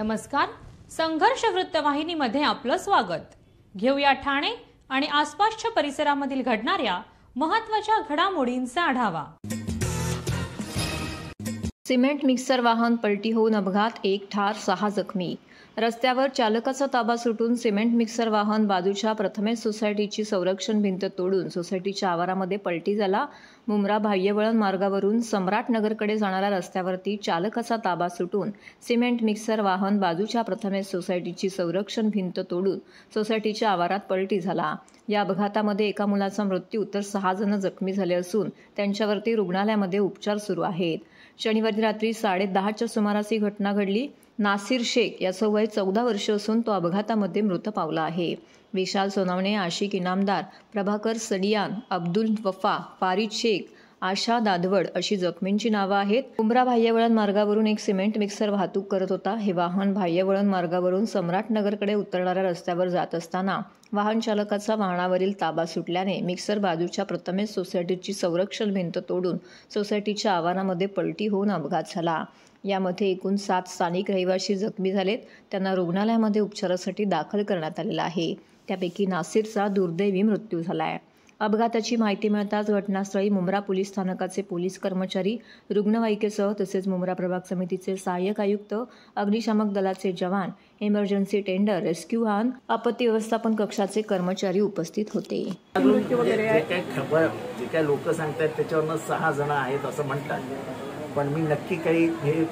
नमस्कार, संघर्ष वृत्तवाहिनीमध्ये आपलं स्वागत। घेऊया ठाणे आणि आसपासच्या परिसरामधील घडणाऱ्या महत्त्वाच्या घडामोडींचा आढावा। सिमेंट मिक्सर वाहन पलटी होऊन अपघात, 1 ठार 6 जखमी। रस्त्यावर चालकाचा ताबा सुटून सिमेंट मिक्सर वाहन बाजूच्या प्रथमेश सोसायटीची संरक्षण भिंत तोडून सोसायटीच्या आवारामध्ये पलटी झाला। मुंब्रा बाह्यवळण मार्गावरून सम्राटनगरकडे जाणाऱ्या रस्त्यावरती चालकाचा ताबा सुटून सिमेंट मिक्सर वाहन बाजूच्या प्रथमेश सोसायटीची संरक्षण भिंत तोडून सोसायटीच्या आवारात पलटी झाला। या अपघातामध्ये एका मुलाचा मृत्यू तर 6 जण जखमी झाले असून त्यांच्यावरती रुग्णालयामध्ये उपचार सुरू आहेत। शनिवारी रात्री 10:30च्या सुमारास ही घटना घडली। नासिर शेख याचं वय 14 वर्ष असून तो अपघातामध्ये मृत पावला आहे। विशाल सोनावणे, आशिक इनामदार, प्रभाकर सडियान, अब्दुल वफा, फारिद शेख, आशा दादवड अशी जखमींची नावं आहेत। मुंब्रा बाह्यवळण मार्गावरून एक सिमेंट मिक्सर वाहतूक करत होता। हे वाहन बाह्यवळण मार्गावरून सम्राटनगरकडे उतरणाऱ्या रस्त्यावर जात असताना वाहन चालकाचा वाहनावरील ताबा सुटल्याने मिक्सर बाजूच्या प्रथमेश सोसायटीची संरक्षण भिंत तोडून सोसायटीच्या आवारामध्ये पलटी होऊन अपघात झाला। यामध्ये एकूण 7 स्थानिक रहिवासी जखमी झालेत। त्यांना रुग्णालयामध्ये उपचारासाठी दाखल करण्यात आलेलं आहे। त्यापैकी नासिरचा दुर्दैवी मृत्यू झालाय। अपघाताची माहिती मिळताच घटनास्थळी मुंब्रा पोलीस स्थानकाचे पोलीस कर्मचारी, रुग्णवाहिकेसह तसेच मुंब्रा प्रभाग समितीचे सहाय्यक आयुक्त, अग्निशामक दलाचे जवान, इमर्जन्सी टेंडर, रेस्क्यू वाहन, आपत्ती व्यवस्थापन कक्षाचे कर्मचारी उपस्थित होते। काय लोक सांगतात त्याच्यावरनं 6 जण आहेत असं म्हणतात, पण मी नक्की काही हे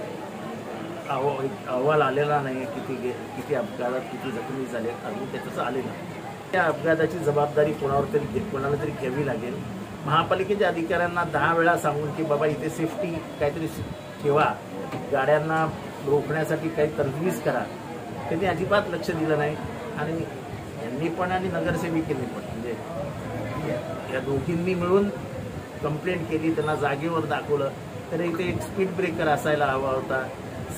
अहवाल आलेला नाही किती अपघातात किती जखमी झाले अजून त्याचं आलेलं नाही। त्या अपघाताची जबाबदारी कोणाला तरी घ्यावी लागेल। महापालिकेच्या अधिकाऱ्यांना 10 वेळा सांगून की बाबा इथे सेफ्टी काहीतरी ठेवा, गाड्यांना रोखण्यासाठी काही तरतूद करा, त्यांनी अजिबात लक्ष दिलं नाही। आणि यांनी पण आणि नगरसेविकेंनी पण म्हणजे या दोघींनी मिळून कंप्लेंट केली, त्यांना जागेवर दाखवलं, तर इथे एक स्पीड ब्रेकर असायला हवा होता,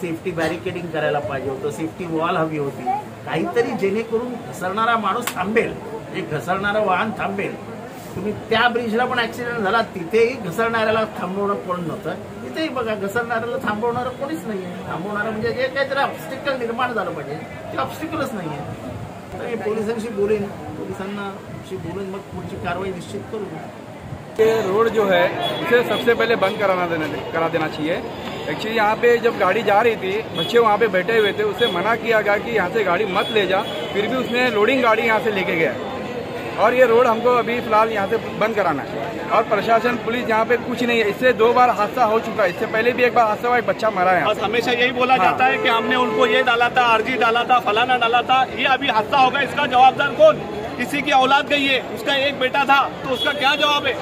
सेफ्टी बॅरिकेडिंग करायला पाहिजे होतं, सेफ्टी वॉल हवी होती, काहीतरी जेणेकरून घसरणारा माणूस थांबेल, जे घसरणारं वाहन थांबेल। तुम्ही त्या ब्रिजला पण ऍक्सिडेंट झाला, तिथेही घसरणाऱ्याला थांबवणं कोण नव्हतं, इथेही बघा घसरणाऱ्याला थांबवणारं कोणीच नाहीये। थांबवणारं म्हणजे जे काहीतरी ऑब्स्टिकल निर्माण झालं पाहिजे, ते ऑब्स्टिकलच नाहीये। तर हे पोलिसांशी बोलून मग पुढची कारवाई निश्चित करू। ये रोड जो है उसे सबसे पहले बंद करा देना चाहिए। एक्चुअली यहाँ पे जब गाड़ी जा रही थी, बच्चे वहाँ पे बैठे हुए थे, उसे मना किया गया कि यहाँ से गाड़ी मत ले जा, फिर भी उसने लोडिंग गाड़ी यहाँ से लेके गया। और ये रोड हमको अभी फिलहाल यहाँ से बंद कराना है। और प्रशासन पुलिस यहाँ पे कुछ नहीं है। इससे 2 बार हादसा हो चुका है, इससे पहले भी एक बार हादसा हुआ, एक बच्चा मरा है। और हमेशा यही बोला जाता है कि हमने उनको ये डाला था, अर्जी डाला था, फलाना डाला था, ये अभी हादसा होगा, इसका जवाबदार कौन? किसी की औलाद गई है, उसका एक बेटा था, तो उसका क्या जवाब है?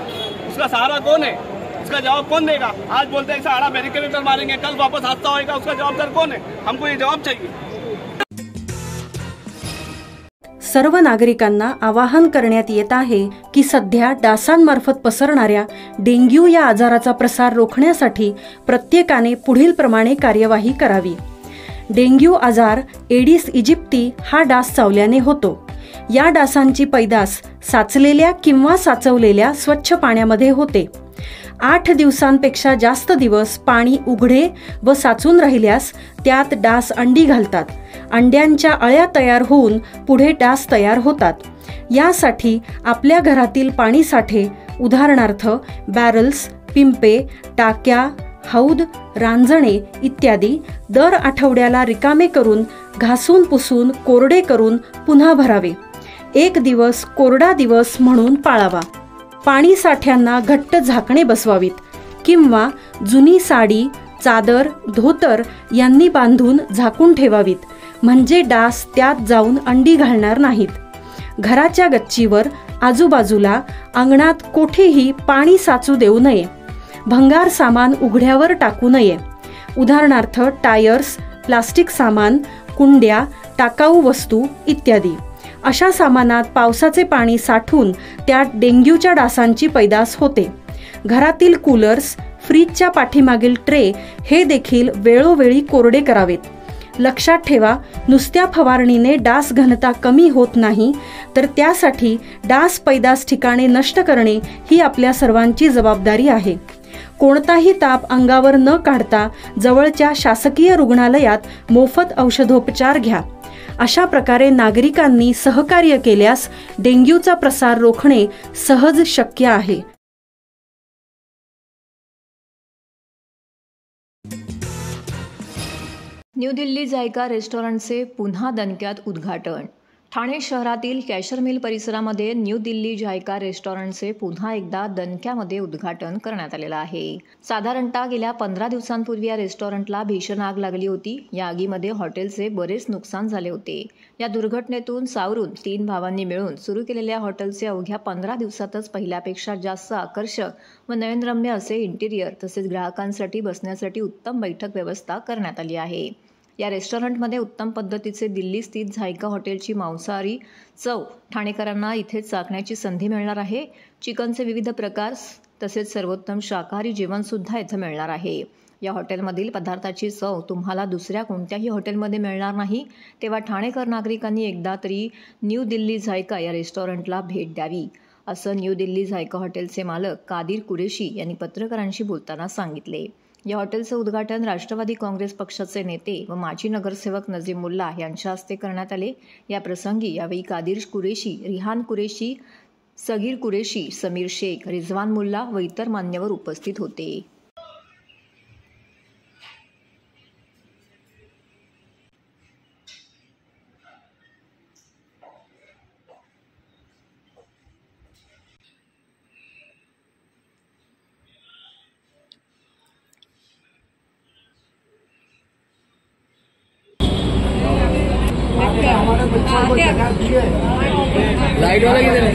उसका सहारा कौन है? इसका जवाब कौन देगा? आज बोलते हैं सारा बैरिकेड मारेंगे, कल वापस हादसा होगा, उसका जवाबदार कौन है? हमको ये जवाब चाहिए। सर्व नागरिकांना आवाहन करण्यात येत आहे की सध्या डासांमार्फत पसरणाऱ्या डेंग्यू या आजाराचा प्रसार रोखण्यासाठी प्रत्येकाने पुढील प्रमाणे कार्यवाही करावी। डेंग्यू आजार एडिस इजिप्ती हा डास चावल्याने होतो। या डासांची पैदास साचलेल्या किंवा साचवलेल्या स्वच्छ पाण्यामध्ये होते। 8 दिवसांपेक्षा जास्त दिवस पाणी उघडे व साचून राहिल्यास त्यात डास अंडी घालतात। अंड्यांच्या अळ्या तयार होऊन पुढे डास तयार होतात। यासाठी आपल्या घरातील पाणी साठे, उदाहरणार्थ बॅरल्स, पिंपे, टाक्या, हौद, रांजणे इत्यादी दर आठवड्याला रिकामे करून घासून पुसून कोरडे करून पुन्हा भरावे। 1 दिवस कोरडा दिवस म्हणून पाळावा। पाणी साठ्यांना घट्ट झाकणे बसवावीत किंवा जुनी साडी, चादर, धोतर यांनी बांधून झाकून ठेवावीत, म्हणजे डास त्यात जाऊन अंडी घालणार नाहीत। घराच्या गच्चीवर, आजूबाजूला, अंगणात कोठेही पाणी साचू देऊ नये। भंगार सामान उघड्यावर टाकू नये, उदाहरणार्थ टायर्स, प्लास्टिक सामान, कुंड्या, टाकाऊ वस्तू इत्यादी। अशा सामानात पावसाचे पाणी साठून त्यात डेंग्यूच्या डासांची पैदास होते। घरातील कूलर्स, फ्रीजच्या पाठीमागील ट्रे हे देखील वेळोवेळी कोरडे करावेत। लक्षात ठेवा, नुसत्या फवारणीने डास घनता कमी होत नाही, तर त्यासाठी डास पैदास ठिकाणे नष्ट करणे ही आपल्या सर्वांची जबाबदारी आहे। कोणताही ताप अंगावर न काढता जवळच्या शासकीय रुग्णालयात मोफत औषधोपचार घ्या. अशा प्रकारे नागरिकांनी सहकार्य केल्यास डेंग्यूचा प्रसार रोखणे सहज शक्य आहे. न्यू दिल्ली जायका रेस्टॉरंटचे पुन्हा दणक्यात उद्घाटन. ठाणे शहरातील कॅशर मिल परिसरामध्ये न्यू दिल्ली जायका रेस्टॉरंटचे पुन्हा एकदा दणक्यामध्ये उद्घाटन करण्यात आलेलं आहे. साधारणतः गेल्या 15 दिवसांपूर्वी या रेस्टॉरंटला भीषण आग लागली होती. या आगीमध्ये हॉटेलचे बरेच नुकसान झाले होते. या दुर्घटनेतून सावरून 3 भावांनी मिळून सुरू केलेल्या हॉटेलचे अवघ्या 15 दिवसातच पहिल्यापेक्षा जास्त आकर्षक व नयनरम्य असे इंटिरियर तसेच ग्राहकांसाठी बसण्यासाठी उत्तम बैठक व्यवस्था करण्यात आली आहे. या रेस्टॉरंटमध्ये उत्तम पद्धतीचे दिल्ली स्थित झायका हॉटेलची मांसाहारी चव ठाणेकरांना इथेच चाखण्याची संधी मिळणार आहे. चिकनचे विविध प्रकार तसेच सर्वोत्तम शाकाहारी जेवणसुद्धा इथं मिळणार आहे. या हॉटेलमधील पदार्थाची चव तुम्हाला दुसऱ्या कोणत्याही हॉटेलमध्ये मिळणार नाही. तेव्हा ठाणेकर नागरिकांनी एकदा तरी न्यू दिल्ली झायका या रेस्टॉरंटला भेट द्यावी, असं न्यू दिल्ली झायका हॉटेलचे मालक कादिर कुरेशी यांनी पत्रकारांशी बोलताना सांगितले. या हॉटेलचं उद्घाटन राष्ट्रवादी काँग्रेस पक्षाचे नेते व माजी नगरसेवक नजीम मुल्ला यांच्या हस्ते करण्यात आले. या प्रसंगी यावेळी कादिर कुरेशी, रिहान कुरेशी, सगीर कुरेशी, समीर शेख, रिजवान मुल्ला व इतर मान्यवर उपस्थित होते. लाइट वाला किधर है?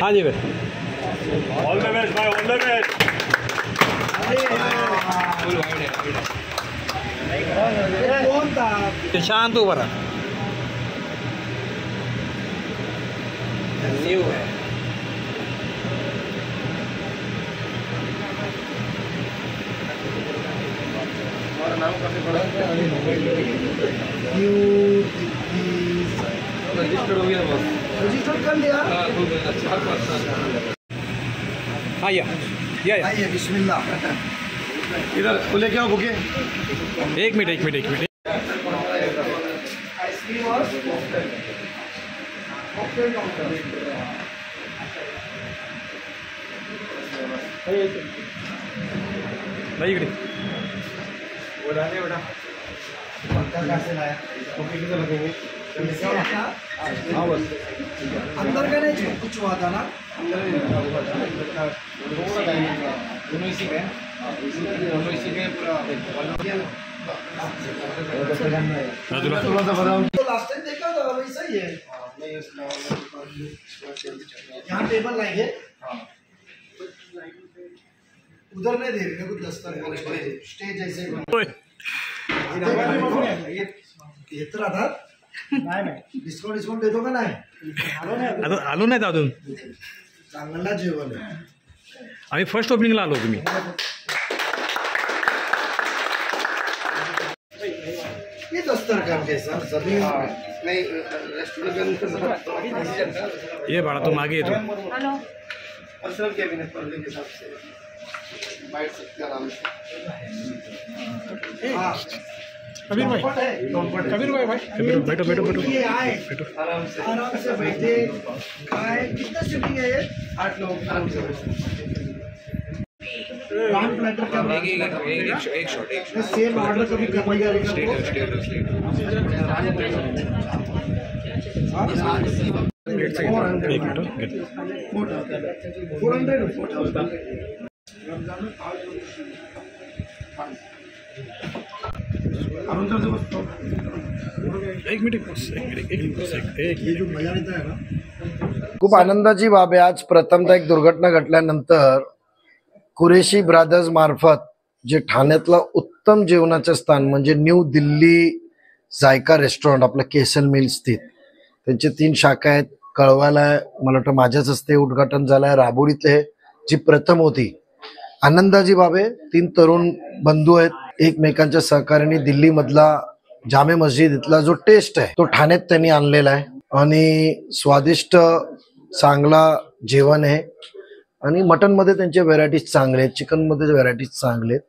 हाँ जी भाई, ऑल द बेस्ट भाई, ऑल द बेस्ट. शांत उभा रहा. न्यू है. और नाम काफी बड़ा न्यू रजिस्टर्ड हो गया बस. रजिस्टर कर लिया. हाँ या बिस्मिल्लाह. इधर वो लेके आओ बुके. एक मिनट. आइसक्रीम और भाई इकडे कैसे लाया? लगेंगे अंदर का नहीं कुछ हुआ था ना. दोनों इसी के पूरा थोड़ा सा बताओ. तो लास्ट टाइम देखा था वैसा ही है. यहाँ टेबल लाएंगे. उधर नहीं दे रहे कुछ दस्तर स्टेज जैसे येत राहतात. नाही डिस्काउंट देतो का नाही? आलो नाही अजून. चांगला जेवण आहे. आम्ही फर्स्ट ओपनिंगला आलो. तुम्ही ये दस्तर काम कैसा सभी नहीं रेस्टोरेंट ये बाळा तो मागे येतो. हॅलो, पर्सनल कैबिनेट पर्दे के हिसाब से बैठ सकते आराम से. हाँ कबीर भाई बैठो. ये आए आराम से बैठे खाए. कितना सीटिंग है ये? 8 लोग आराम से बैठे. राउंड प्लेटर का एक शॉट सेम ऑर्डर कभी कमाएगा खूप आनंदाची बाब आहे. आज प्रथमतः एक दुर्घटना घडल्यानंतर कुरेशी ब्रादर्स मार्फत जे ठाण्यातला उत्तम जेवणाचं स्थान म्हणजे न्यू दिल्ली जायका रेस्टॉरंट आपलं केसल मिल स्थित, त्यांचे 3 शाखा आहेत. कळवाला मला वाटतं माझ्याच हस्ते उद्घाटन झालंय. राबोडीतले जी प्रथम होती. आनंदाची बाब आहे. 3 तरुण बंधू आहेत. एकमेकांच्या सहकार्याने दिल्लीमधला जामे मस्जिद इथला जो टेस्ट आहे तो ठाण्यात त्यांनी आणलेला आहे आणि स्वादिष्ट चांगला जेवण आहे आणि मटन मध्ये त्यांचे व्हेरायटीज चांगले आहेत, चिकन मध्ये व्हेरायटीज चांगले आहेत.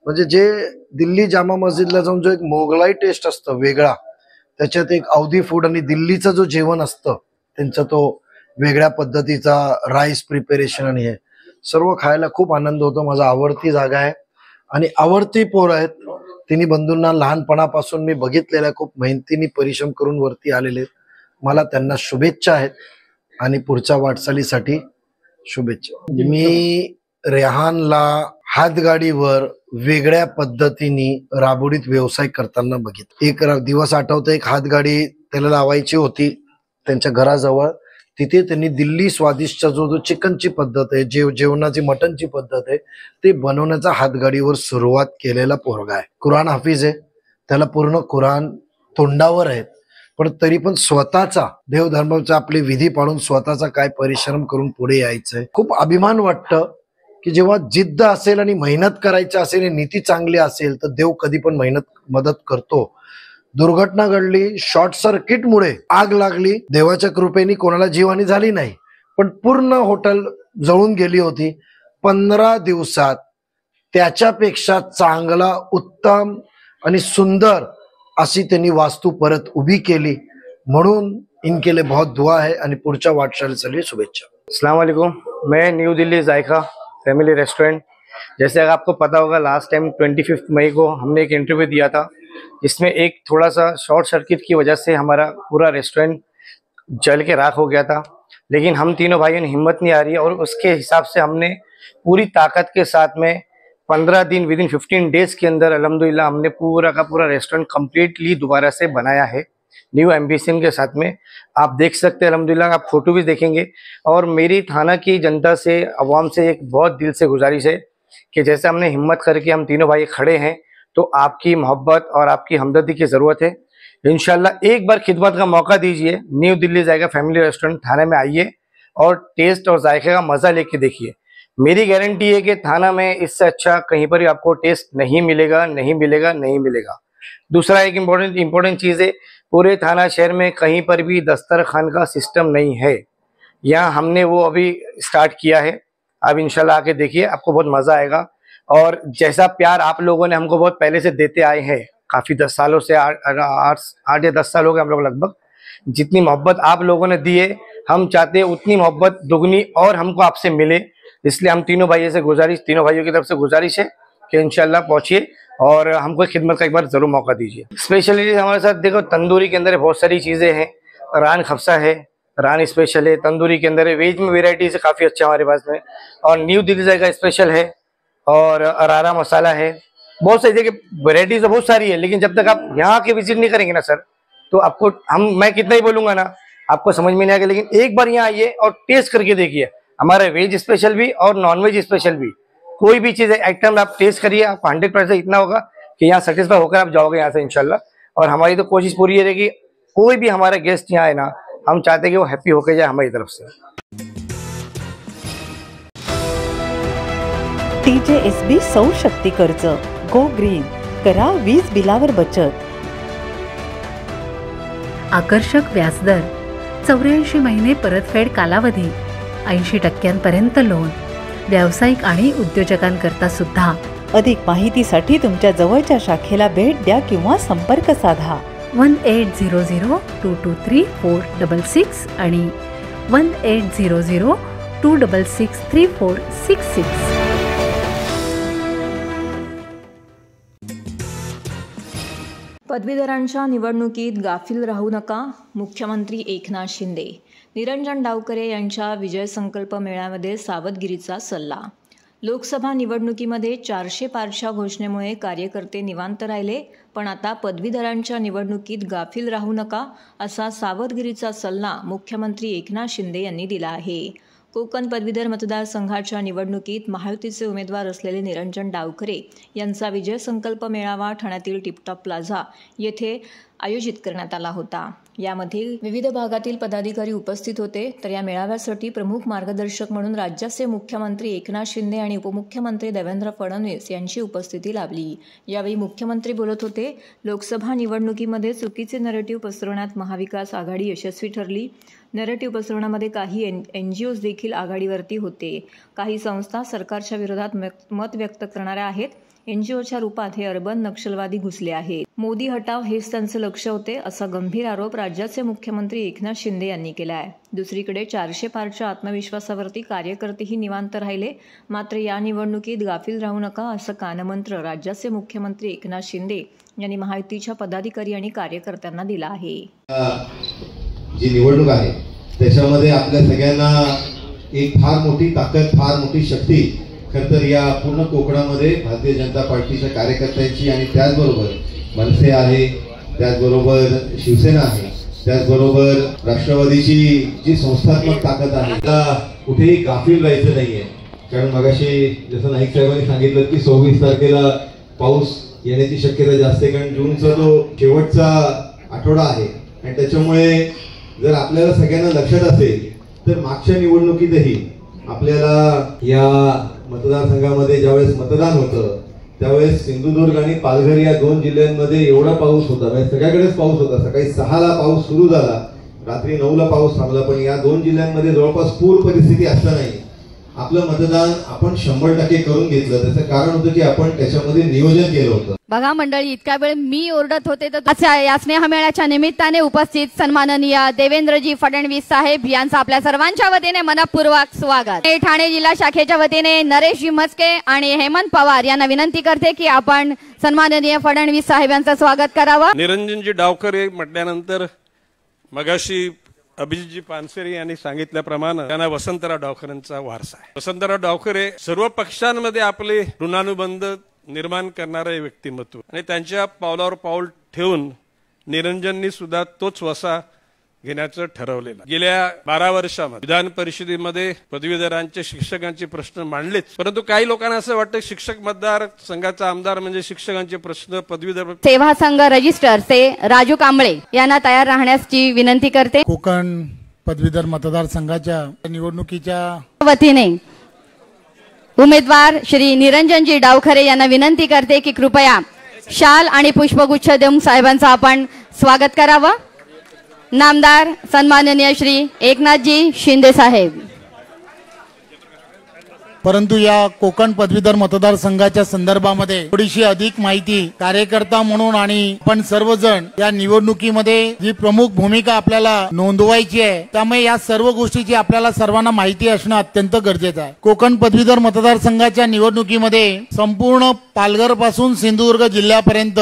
म्हणजे जे दिल्ली जामा मस्जिदला जाऊन जो एक मोगलाई टेस्ट असतं वेगळा, त्याच्यात एक अवधी फूड आणि दिल्लीचं जो जेवण असतं त्यांचा तो वेगळ्या पद्धतीचा राईस प्रिपेरेशन आणि हे सर्व खायला खूप आनंद होतो. माझा आवडती जागा आहे आणि आवडती पोरं आहेत. तिन्ही बंधूंना लहानपणापासून मी बघितलेल्या, खूप मेहनतीने परिश्रम करून वरती आलेले. मला त्यांना शुभेच्छा आहेत आणि पुढच्या वाटचालीसाठी शुभेच्छा. मी रेहानला हातगाडीवर वेगळ्या पद्धतीने राबवडीत व्यवसाय करताना बघितलं. एक दिवस आठवतं, एक हातगाडी त्याला लावायची होती त्यांच्या घराजवळ. तिथे त्यांनी दिल्ली स्वादिष्ट जो चिकनची पद्धत आहे, जेवणाची मटनची पद्धत आहे, ते बनवण्याचा हातगाडीवर सुरुवात केलेला पोरगा आहे. कुराण हाफिज आहे, त्याला पूर्ण कुराण तोंडावर आहेत, पण तरी पण स्वतःचा देवधर्माचा आपले विधी पाळून स्वतःचा काय परिश्रम करून पुढे यायचंय. खूप अभिमान वाटतं की जेव्हा जिद्द असेल आणि मेहनत करायची असेल आणि नीती चांगली असेल तर देव कधी पण मदत करतो. दुर्घटना घडली, शॉर्ट सर्किटमुळे आग लागली, देवाच्या कृपेने कोणाला जीवहानी झाली नाही, पण पूर्ण हॉटेल जळून गेली होती. 15 दिवसात त्याच्यापेक्षा चांगला, उत्तम आणि सुंदर अशी त्यांनी वास्तू परत उभी केली. म्हणून इनके लिए बहुत दुआ है आणि पुढच्या वाटचालीसाठी शुभेच्छा. अस्सलाम वालेकुम. मैं new Delhi Zaika family restaurant, जैसे अगर आपको पता होगा लास्ट टाइम 25 मई को हमने एक इंटरव्यू दिया था, जिसमें एक थोड़ा सा शॉर्ट सर्किट की वजह से हमारा पूरा रेस्टोरेंट जल के राख हो गया था. लेकिन हम तीनों भाइयों ने हिम्मत नहीं आ रही है और उसके हिसाब से हमने पूरी ताकत के साथ में 15 दिन विद इन 15 डेज के अंदर अल्हम्दुलिल्लाह हमने पूरा का पूरा रेस्टोरेंट कम्प्लीटली दोबारा से बनाया है न्यू एम्बिशन के साथ में. आप देख सकते हैं अल्हम्दुलिल्लाह, आप फोटो भी देखेंगे. और मेरी थाना की जनता से, अवाम से एक बहुत दिल से गुजारिश है कि जैसे हमने हिम्मत करके हम तीनों भाई खड़े हैं, तो आपकी मोहब्बत और आपकी हमदर्दी की ज़रूरत है. इंशाल्लाह एक बार खिदमत का मौका दीजिए, न्यू दिल्ली जाएगा फैमिली रेस्टोरेंट थाने में आइए और टेस्ट और जायके का मज़ा लेके देखिए. मेरी गारंटी है कि थाना में इससे अच्छा कहीं पर भी आपको टेस्ट नहीं मिलेगा, नहीं मिलेगा, नहीं मिलेगा. दूसरा एक इम्पोर्टेंट चीज़ है, पूरे थाना शहर में कहीं पर भी दस्तरखान का सिस्टम नहीं है. यहाँ हमने वो अभी स्टार्ट किया है. अब इंशाल्लाह आके देखिए, आपको बहुत मज़ा आएगा. और जैसा प्यार आप लोगों ने हमको बहुत पहले से देते आए हैं, काफ़ी 10 सालों से, 8 या 10 साल हो गए हम लोग लगभग, जितनी मोहब्बत आप लोगों ने दी है, हम चाहते हैं उतनी मोहब्बत दुगनी और हमको आपसे मिले. इसलिए हम तीनों भाइयों की तरफ से गुजारिश है कि इंशाल्लाह पहुँचिए और हमको खिदमत का एक बार ज़रूर मौका दीजिए. स्पेशलिटी हमारे साथ देखो, तंदूरी के अंदर बहुत सारी चीज़ें हैं. रान खफसा है, रान स्पेशल है. तंदूरी के अंदर है, वेज में वेराइटीज काफ़ी अच्छा हमारे पास में. और न्यू दिल्ली जाएगा स्पेशल है और अरारा मसाला है. बहुत सारी जगह वेराइटीज तो बहुत सारी है, लेकिन जब तक आप यहाँ के विजिट नहीं करेंगे ना सर, तो आपको मैं कितना ही बोलूँगा ना, आपको समझ में नहीं आएगा. लेकिन एक बार यहाँ आइए और टेस्ट करके देखिए, हमारे वेज स्पेशल भी और नॉन वेज स्पेशल भी, कोई भी चीज़ आइटम आप टेस्ट करिए, आपको 100% इतना होगा कि यहाँ सेटिस्फाई होकर आप जाओगे यहाँ से इंशाल्लाह. और हमारी तो कोशिश पूरी ये रहेगी, कोई भी हमारा गेस्ट यहाँ आए ना, हम चाहते हैं कि वो हैप्पी होकर जाए हमारी तरफ से. TJSB सौर शक्ती कर्ज, गो ग्रीन, करा वीज बिलावर बचत. आकर्षक व्याजदर, 84 महिने परतफेड कालावधी, 80% लोन, व्यावसायिक आणि उद्योजकांकरता सुद्धा. अधिक माहितीसाठी तुमच्या जवळच्या शाखेला भेट द्या किंवा संपर्क साधा. 1800-223-466 आणि 1800-266-3466. पदवीधरांच्या निवडणुकीत गाफील राहू नका, मुख्यमंत्री एकनाथ शिंदे. निरंजन डावकरे यांच्या विजय संकल्प मेळाव्यामध्ये सावधगिरीचा सल्ला. लोकसभा निवडणुकीमध्ये 400 पारच्या घोषणेमुळे कार्यकर्ते निवांत राहिले, पण आता पदवीधरांच्या निवडणुकीत गाफील राहू नका असा सावधगिरीचा सल्ला मुख्यमंत्री एकनाथ शिंदे यांनी दिला आहे. कोकण पदवीधर मतदारसंघाच्या निवडणुकीत महायुतीचे उमेदवार असलेले निरंजन डावकरे यांचा विजय संकल्प मेळावा ठाण्यातील टिपटॉप प्लाझा येथे आयोजित करण्यात आला होता. यामध्ये विविध भागातील पदाधिकारी उपस्थित होते। तर या मेळाव्यासाठी प्रमुख मार्गदर्शक म्हणून राज्याचे मुख्यमंत्री एकनाथ शिंदे आणि उपमुख्यमंत्री देवेंद्र फडणवीस यांची उपस्थिती लाभली। यावेळी मुख्यमंत्री बोलत होते। लोकसभा निवडणुकीमध्ये चुकीचे नरेटिव्ह पसरवण्यात महाविकास आघाडी यशस्वी ठरली। नरेटिव्ह पसरवण्यामध्ये काही NGOज देखील आघाडीवरती होते। काही संस्था सरकारच्या विरोधात मत व्यक्त करणाऱ्या आहेत। NGOच्या रूपात हे अर्बन नक्षलवादी घुसले आहेत। मोदी हटाव हेच त्यांचे लक्ष होते, असा गंभीर आरोप राज्याचे मुख्यमंत्री एकनाथ शिंदे यांनी केला आहे। दुसरीकडे 400 पारच्या आत्मविश्वासावरती कार्यकर्तेही निवांत राहिले। मात्र या निवडणुकीत गाफील राहू नका, असं कानमंत्र राज्याचे मुख्यमंत्री एकनाथ शिंदे यांनी महायुतीच्या पदाधिकारी आणि कार्यकर्त्यांना दिला आहे। जी निवडणूक आहे त्याच्यामध्ये आपल्या सगळ्यांना एक फार मोठी ताकद, फार मोठी शक्ती खरं तर या पूर्ण कोकणामध्ये भारतीय जनता पार्टीच्या कार्यकर्त्यांची आणि त्याचबरोबर मनसे आहे, त्याचबरोबर शिवसेना आहे, त्याचबरोबर राष्ट्रवादीची जी संस्थात्मक ताकद आहे त्याला कुठेही गाफील राहायचं नाहीये। कारण मगाशी जसं नाईक साहेबांनी सांगितलं की 26 तारखेला पाऊस येण्याची शक्यता जास्त आहे, कारण जूनचा तो शेवटचा आठवडा आहे आणि त्याच्यामुळे जर आपल्याला सगळ्यांना लक्षात असेल तर मागच्या निवडणुकीतही आपल्याला या मतदारसंघामध्ये ज्यावेळेस मतदान होतं त्यावेळेस सिंधुदुर्ग आणि पालघर या 2 जिल्ह्यांमध्ये एवढा पाऊस होता, म्हणजे सगळ्याकडेच पाऊस होता। सकाळी 6ला पाऊस सुरू झाला, रात्री 9ला पाऊस थांबला, पण या 2 जिल्ह्यांमध्ये जवळपास पूर परिस्थिती असतानाही आपलं मतदान आपण 100% करून घेतलं। त्याचं कारण होतं की आपण त्याच्यामध्ये नियोजन केलं होतं। बघा मंडळी, इतक्या वेळ मी ओरडत होते तर या स्नेहमेळ्याच्या निमित्ताने उपस्थित सन्माननीय देवेंद्रजी फडणवीस साहेब यांचं आपल्या सर्वांच्या वतीने मनपूर्वक स्वागत। ठाणे जिल्हा शाखेच्या वतीने नरेशजी म्हस्के आणि हेमंत पवार यांना विनंती करते की आपण सन्माननीय फडणवीस साहेब यांचं स्वागत करावं। निरंजनजी डावखरे म्हटल्यानंतर मगाशी अभिजितजी पानसरे यांनी सांगितल्याप्रमाणे त्यांना वसंतराव डावखरेंचा वारसा आहे। वसंतराव डावखरे सर्व पक्षांमध्ये आपले ऋणानुबंध निर्माण करणारे व्यक्तिमत्व आणि त्यांच्या पावलावर पाऊल ठेवून निरंजननी सुद्धा तोच वसा घेण्याचं ठरवलेलं। गेल्या 12 वर्षामध्ये विधान परिषदेमध्ये पदवीधरांचे शिक्षकांचे प्रश्न मांडलेच, परंतु काही लोकांना असं वाटतं शिक्षक मतदार संघाचा आमदार म्हणजे शिक्षकांचे प्रश्न पदवीधर। सेवा संघ रजिस्टरचे राजू कांबळे यांना तयार राहण्याची विनंती करते। कोकण पदवीधर मतदारसंघाच्या निवडणुकीच्या वतीने उमेदवार श्री निरंजनजी डावखरे यांना विनंती करते की कृपया शाल आणि पुष्पगुच्छ देऊन साहेबांचं आपण स्वागत करावं। नामदार सन्माननीय श्री एकनाथजी शिंदे साहेब। परंतु या कोकण पदवीधर मतदारसंघाच्या संदर्भामध्ये थोडीशी अधिक माहिती कार्यकर्ता म्हणून आणि आपण सर्वजण या निवडणुकीमध्ये जी प्रमुख भूमिका आपल्याला नोंदवायची आहे, त्यामुळे या सर्व गोष्टीची आपल्याला सर्वांना माहिती असणं अत्यंत गरजेचं आहे। कोकण पदवीधर मतदारसंघाच्या निवडणुकीमध्ये संपूर्ण पालघर पासून सिंधुदुर्ग जिल्ह्यापर्यंत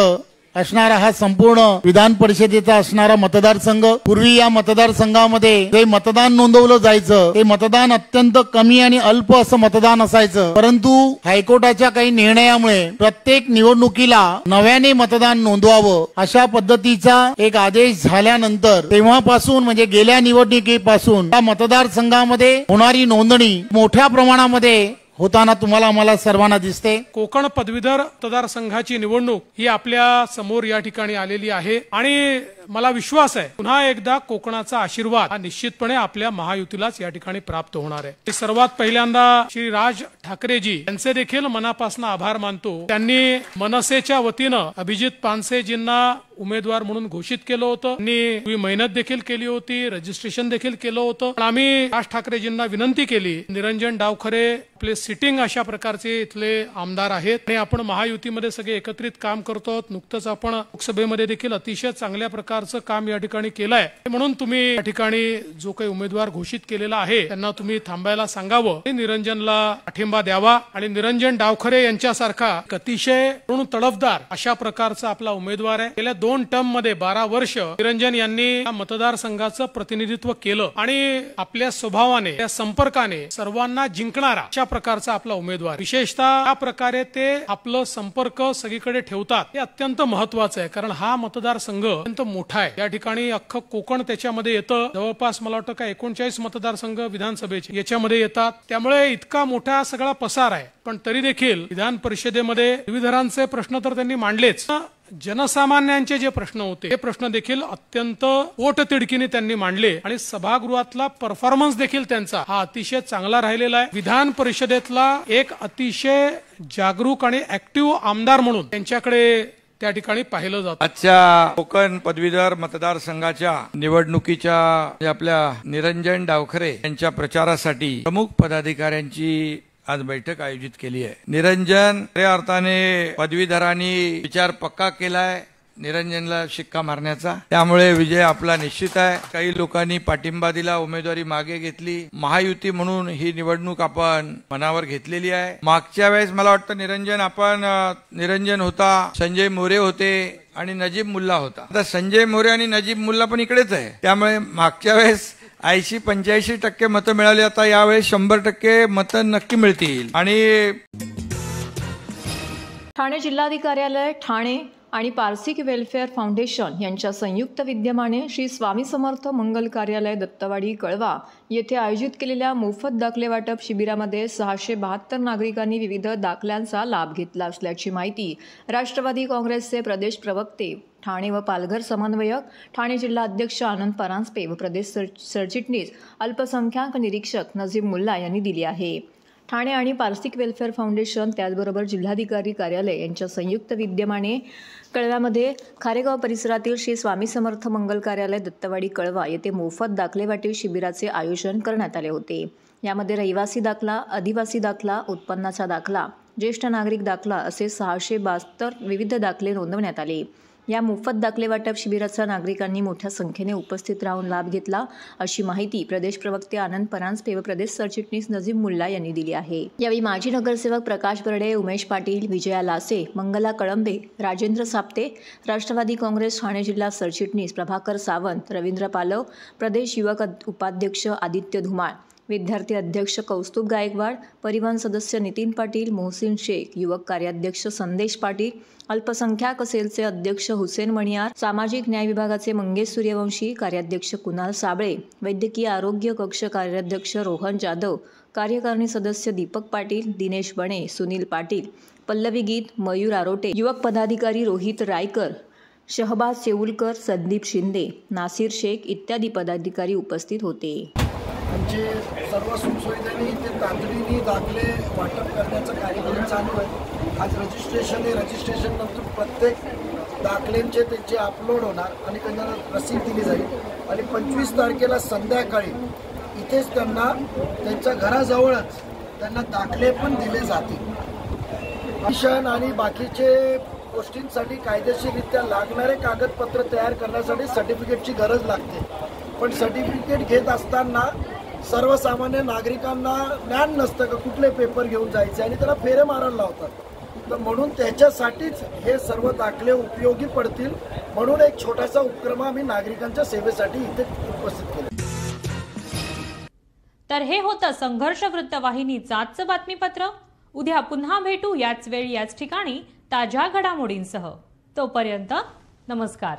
असणारा हा संपूर्ण विधान परिषदेचा असणारा मतदारसंघ। पूर्वी या मतदारसंघामध्ये जे मतदान नोंदवलं जायचं ते मतदान अत्यंत कमी आणि अल्प असं मतदान असायचं, परंतु हायकोर्टाच्या काही निर्णयामुळे प्रत्येक निवडणुकीला नव्याने मतदान नोंदवावं अशा पद्धतीचा एक आदेश झाल्यानंतर तेव्हापासून म्हणजे गेल्या निवडणुकीपासून या मतदारसंघामध्ये होणारी नोंदणी मोठ्या प्रमाणामध्ये होताना तुम्हाला आम्हाला सर्वांना दिसते। कोकण पदवीधर मतदारसंघाची निवडणूक ही आपल्या समोर या ठिकाणी आलेली आहे आणि मला विश्वास आहे पुन्हा एकदा कोकणाचा आशीर्वाद हा निश्चितपणे आपल्या महायुतीलाच या ठिकाणी प्राप्त होणार आहे। सर्वात पहिल्यांदा श्री राज ठाकरेजी यांचे देखील मनापासून आभार मानतो। त्यांनी मनसेच्या वतीनं अभिजित पानसेजींना उमेदवार म्हणून घोषित केलं होतं। त्यांनी मेहनत देखील केली होती, रजिस्ट्रेशन देखील केलं होतं। पण आम्ही राज ठाकरेजींना विनंती केली, निरंजन डावखरे आपले सिटिंग अशा प्रकारचे इथले आमदार आहेत आणि आपण महायुतीमध्ये सगळे एकत्रित काम करतो। नुकतंच आपण लोकसभेमध्ये देखील अतिशय चांगल्या प्रकारचं काम या ठिकाणी केलंय, म्हणून तुम्ही या ठिकाणी जो काही उमेदवार घोषित केलेला आहे त्यांना तुम्ही थांबायला सांगावं, निरंजनला पाठिंबा द्यावा आणि निरंजन डावखरे यांच्यासारखा अतिशय तडफदार अशा प्रकारचा आपला उमेदवार आहे। गेल्या 2 टर्म मध्ये 12 वर्ष निरंजन यांनी या मतदारसंघाचं प्रतिनिधित्व केलं आणि आपल्या स्वभावाने या संपर्काने सर्वांना जिंकणारा अशा प्रकारचा आपला उमेदवार। विशेषतः या प्रकारे ते आपलं संपर्क सगळीकडे ठेवतात हे अत्यंत महत्वाचं आहे, कारण हा मतदारसंघ अत्यंत मोठा आहे। या ठिकाणी अख्खं कोकण त्याच्यामध्ये येतं, जवळपास मला वाटतं का 39 मतदारसंघ विधानसभेचे याच्यामध्ये येतात, त्यामुळे इतका मोठा सगळा पसार आहे। पण तरी देखील विधान परिषदेमध्ये पदवीधरांचे प्रश्न तर त्यांनी मांडलेच, जनसामान्यांचे जे प्रश्न होते ते प्रश्न देखील अत्यंत पोटतिडकीने त्यांनी मांडले आणि सभागृहातला परफॉर्मन्स देखील त्यांचा हा अतिशय चांगला राहिलेला आहे. विधान परिषदेतला एक अतिशय जागरूक आणि ऍक्टिव्ह आमदार म्हणून त्यांच्याकडे त्या ठिकाणी पाहिलं जातं. आजच्या कोकण पदवीधर मतदारसंघाच्या निवडणुकीच्या आपल्या निरंजन डावखरे यांच्या प्रचारासाठी प्रमुख पदाधिकाऱ्यांची आज बैठक आयोजित केली आहे. निरंजन खऱ्या अर्थाने पदवीधरांनी विचार पक्का केलाय निरंजनला शिक्का मारण्याचा, त्यामुळे विजय आपला निश्चित आहे. काही लोकांनी पाठिंबा दिला, उमेदवारी मागे घेतली. महायुती म्हणून ही निवडणूक आपण मनावर घेतलेली आहे. मागच्या वेळेस मला वाटतं निरंजन होता, संजय मोरे होते आणि नजीब मुल्ला होता. आता संजय मोरे आणि नजीब मुल्ला पण इकडेच आहे, त्यामुळे मागच्या वेळेस 80-85% मतं मिळाली. आता यावेळेस 100% मतं नक्की मिळतील. आणि ठाणे जिल्हाधिकार्यालय ठाणे आणि पारसिक वेलफेअर फाउंडेशन यांच्या संयुक्त विद्यमाने श्री स्वामी समर्थ मंगल कार्यालय दत्तवाडी कळवा येथे आयोजित केलेल्या मोफत दाखले वाटप शिबिरामध्ये 672 नागरिकांनी विविध दाखल्यांचा लाभ घेतला असल्याची माहिती राष्ट्रवादी काँग्रेसचे प्रदेश प्रवक्ते ठाणे व पालघर समन्वयक, ठाणे जिल्हा अध्यक्ष आनंद परांजपे व प्रदेश सरचिटणीस अल्पसंख्याक निरीक्षक नजीब मुल्ला यांनी दिली आहे. ठाणे आणि पारसिक वेलफेअर फाउंडेशन त्याचबरोबर जिल्हाधिकारी कार्यालय यांच्या संयुक्त विद्यमाने कळव्यामध्ये खारेगाव परिसरातील श्री स्वामी समर्थ मंगल कार्यालय दत्तवाडी कळवा येथे मोफत दाखले वाटप शिबिराचे आयोजन करण्यात आले होते. यामध्ये रहिवासी दाखला, आदिवासी दाखला, उत्पन्नाचा दाखला, ज्येष्ठ नागरिक दाखला असे 672 विविध दाखले नोंदवण्यात आले. या मोफत दाखले वाटप शिबिराचा नागरिकांनी मोठ्या संख्येने उपस्थित राहून लाभ घेतला अशी माहिती प्रदेश प्रवक्ते आनंद परांजपे व प्रदेश सरचिटणीस नजीब मुल्ला यांनी दिली आहे. यावेळी माजी नगरसेवक प्रकाश बर्डे, उमेश पाटील, विजया लासे, मंगला कळंबे, राजेंद्र साप्ते, राष्ट्रवादी काँग्रेस ठाणे जिल्हा सरचिटणीस प्रभाकर सावंत, रवींद्र पालव, प्रदेश युवक उपाध्यक्ष आदित्य धुमाळ, विद्यार्थी अध्यक्ष कौस्तुभ गायकवाड, परिवहन सदस्य नितीन पाटील, मोहसिन शेख, युवक कार्याध्यक्ष संदेश पाटील, अल्पसंख्याक सेलचे अध्यक्ष हुसेन मणियार, सामाजिक न्याय विभागाचे मंगेश सूर्यवंशी, कार्याध्यक्ष कुणाल साबळे, वैद्यकीय आरोग्य कक्ष कार्याध्यक्ष रोहन जाधव, कार्यकारिणी सदस्य दीपक पाटील, दिनेश बणे, सुनील पाटील, पल्लवी गीत, मयूर आरोटे, युवक पदाधिकारी रोहित रायकर, शहबाज चेऊलकर, संदीप शिंदे, नासिर शेख इत्यादी पदाधिकारी उपस्थित होते. आमचे सर्व सुखसुविधांनी ते तातडीने दाखले वाटप करण्याचा कार्यक्रम चालू आहे. आज रजिस्ट्रेशन आहे. रजिस्ट्रेशन नंतर प्रत्येक दाखल्यांचे त्यांचे अपलोड होणार आणि त्यांना रसीद दिली जाईल आणि 25 तारखेला संध्याकाळी इथेच त्यांना त्यांच्या घराजवळच त्यांना दाखले पण दिले जातील. मिशन आणि बाकीचे गोष्टींसाठी कायदेशीररित्या लागणारे कागदपत्र तयार करण्यासाठी सर्टिफिकेटची गरज लागते. पण सर्टिफिकेट घेत असताना सर्वसामान्य नागरिकांना ज्ञान नसतं का कुठले पेपर घेऊन जायचे आणि त्याला फेरे मारायला लावतात. तर म्हणून त्याच्यासाठीच हे सर्व दाखले उपयोगी पडतील म्हणून एक छोटासा उपक्रम आम्ही नागरिकांच्या सेवेसाठी इथे उपस्थित केला. तर हे होतं संघर्ष वृत्तवाहिनीचं आजचं बातमीपत्र. उद्या पुन्हा भेटू याच वेळी याच ठिकाणी ताज्या घडामोडींसह. तोपर्यंत नमस्कार.